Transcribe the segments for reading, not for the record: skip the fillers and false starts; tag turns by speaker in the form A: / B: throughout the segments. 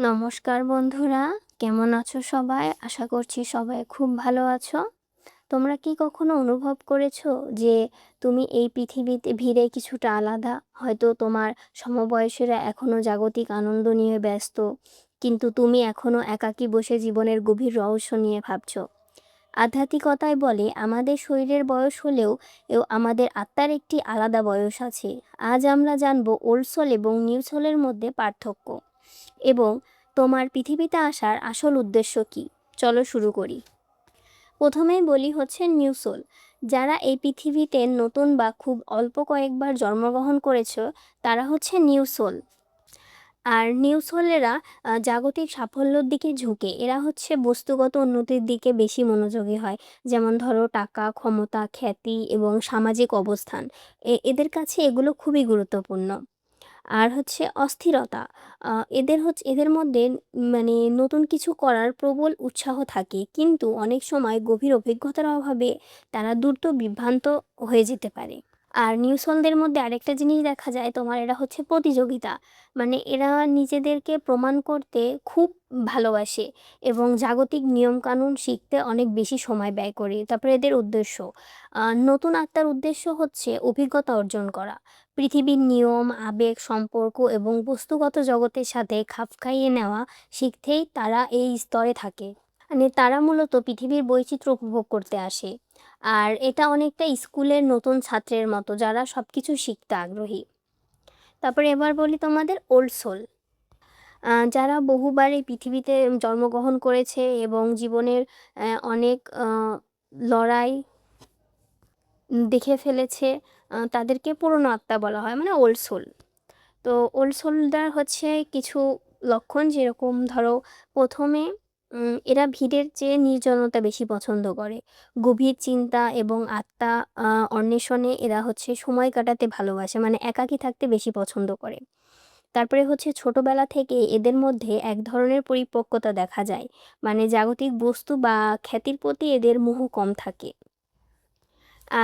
A: নমস্কার বন্ধুরা, কেমন আছো সবাই? আশা করছি সবাই খুব ভালো আছো। তোমরা কি কখনো অনুভব করেছো যে তুমি এই পৃথিবীতে ভিড়ে কিছুটা আলাদা? হয়তো তোমার সমবয়সীরা এখনো জাগতিক আনন্দ নিয়ে ব্যস্ত, কিন্তু তুমি এখনো একাকী বসে জীবনের গভীর রহস্য নিয়ে ভাবছো। আধ্যাত্মিকতায় বলে আমাদের শরীরের বয়স হলেও আমাদের আত্মার একটি আলাদা বয়স আছে। আজ আমরা জানবো ওল্ড সোল এবং নিউ সোলের মধ্যে পার্থক্য এবং তোমার পৃথিবীতে আসার আসল উদ্দেশ্য কী। চলো শুরু করি। প্রথমেই বলি হচ্ছে নিউ সোল। যারা এই পৃথিবীতে নতুন বা খুব অল্প কয়েকবার জন্মগ্রহণ করেছো তারা হচ্ছে নিউ সোল। আর নিউ সোলেরা জাগতিক সাফল্যের দিকে ঝুঁকে, এরা হচ্ছে বস্তুগত উন্নতির দিকে বেশি মনোযোগী হয়। যেমন ধরো টাকা, ক্ষমতা, খ্যাতি এবং সামাজিক অবস্থান, এদের কাছে এগুলো খুবই গুরুত্বপূর্ণ। আর হচ্ছে অস্থিরতা, এদের মধ্যে মানে নতুন কিছু করার প্রবল উৎসাহ থাকে, কিন্তু অনেক সময় গভীর অভিজ্ঞতার অভাবে তারা দ্রুত বিভ্রান্ত হয়ে যেতে পারে। আর নিউসনদের মধ্যে আরেকটা জিনিস দেখা যায় তোমার, এরা হচ্ছে প্রতিযোগিতা। মানে এরা নিজেদেরকে প্রমাণ করতে খুব ভালোবাসে এবং জাগতিক নিয়মকানুন শিখতে অনেক বেশি সময় ব্যয় করে। তারপরে এদের উদ্দেশ্য, নতুন আত্মার উদ্দেশ্য হচ্ছে অভিজ্ঞতা অর্জন করা, পৃথিবীর নিয়ম, আবেগ, সম্পর্ক এবং বস্তুগত জগতের সাথে খাপ খাইয়ে নেওয়া শিখতেই তারা এই স্তরে থাকে। মানে তারা মূলত পৃথিবীর বৈচিত্র্য উপভোগ করতে আসে। আর এটা অনেকটা স্কুলের নতুন ছাত্রের মতো যারা সব কিছু শিখতে আগ্রহী। তারপরে এবার বলি তোমাদের ওল্ড সোল। যারা বহুবার এই পৃথিবীতে জন্মগ্রহণ করেছে এবং জীবনের অনেক লড়াই দেখে ফেলেছে, তাদেরকে পুরনো আত্মা বলা হয়, মানে ওল্ড সোল। তো ওল্ড সোলদের হচ্ছে কিছু লক্ষণ, যেরকম ধরো প্রথমে এরা ভিড়ের চেয়ে নির্জনতা বেশি পছন্দ করে। গভীর চিন্তা এবং আত্মা অন্বেষণে এরা হচ্ছে সময় কাটাতে ভালোবাসে, মানে একাকী থাকতে বেশি পছন্দ করে। তারপরে হচ্ছে ছোটবেলা থেকে এদের মধ্যে এক ধরনের পরিপক্কতা দেখা যায়, মানে জাগতিক বস্তু বা খ্যাতির প্রতি এদের মোহ কম থাকে।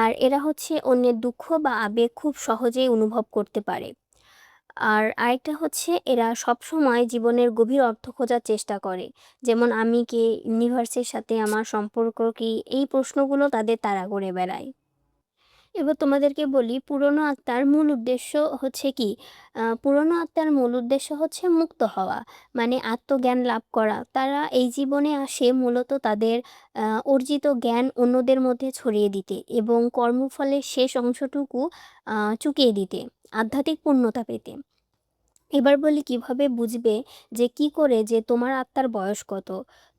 A: আর এরা হচ্ছে অন্যের দুঃখ বা আবেগ খুব সহজেই অনুভব করতে পারে। আর আরেকটা হচ্ছে এরা সবসময় জীবনের গভীর অর্থ খোঁজার চেষ্টা করে। যেমন আমি কে, ইউনিভার্সের সাথে আমার সম্পর্ক কী, এই প্রশ্নগুলো তাদের তাড়া করে বেড়ায়। এবার তোমাদেরকে বলি পুরনো আত্মার মূল উদ্দেশ্য হচ্ছে কি। পুরনো আত্মার মূল উদ্দেশ্য হচ্ছে মুক্ত হওয়া, মানে আত্মজ্ঞান লাভ করা। তারা এই জীবনে আসে মূলত তাদের অর্জিত জ্ঞান অন্যদের মধ্যে ছড়িয়ে দিতে এবং কর্মফলের শেষ অংশটুকু চুকিয়ে দিতে, আধ্যাত্মিক পূর্ণতা পেতে। এবার বলি কিভাবে বুঝবে যে কি করে যে তোমার আত্মার বয়স কত।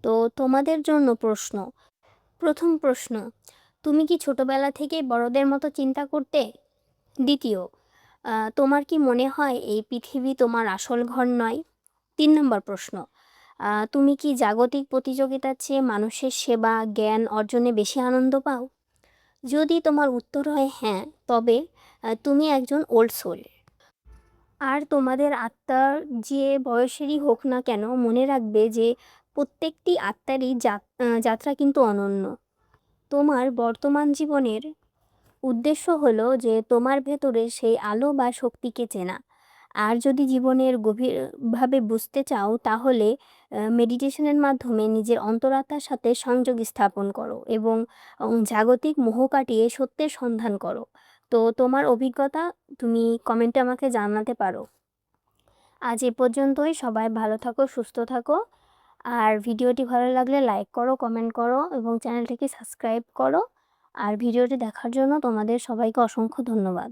A: তো তোমাদের জন্য প্রশ্ন, প্রথম প্রশ্ন, তুমি কি ছোটবেলা থেকে বড়দের মতো চিন্তা করতে? দ্বিতীয়, তোমার কি মনে হয় এই পৃথিবী তোমার আসল ঘর নয়? ৩ নম্বর প্রশ্ন, তুমি কি জাগতিক প্রতিযোগিতার চেয়ে মানুষের সেবা, জ্ঞান অর্জনে বেশি আনন্দ পাও? যদি তোমার উত্তর হয় হ্যাঁ, তবে তুমি একজন ওল্ড সোল। আর তোমাদের আত্মার যে বয়সেরই হোক না কেন, মনে রাখবে যে প্রত্যেকটি আত্মারই যাত্রা কিন্তু অনন্য। তোমার বর্তমান জীবনের উদ্দেশ্য হলো যে তোমার ভেতরে সেই আলো বা শক্তিকে চেনা। আর যদি জীবনের গভীরভাবে বুঝতে চাও, তাহলে মেডিটেশনের মাধ্যমে নিজের অন্তরাত্মার সাথে সংযোগ স্থাপন করো এবং জাগতিক মোহ কাটিয়ে সত্যের সন্ধান করো। তো তোমার অভিজ্ঞতা তুমি কমেন্টে আমাকে জানাতে পারো। আজ এ পর্যন্তই। সবাই ভালো থাকো, সুস্থ থাকো। আর ভিডিওটি ভালো লাগলে লাইক করো, কমেন্ট করো এবং চ্যানেলটিকে সাবস্ক্রাইব করো। আর ভিডিওটি দেখার জন্য তোমাদের সবাইকে অসংখ্য ধন্যবাদ।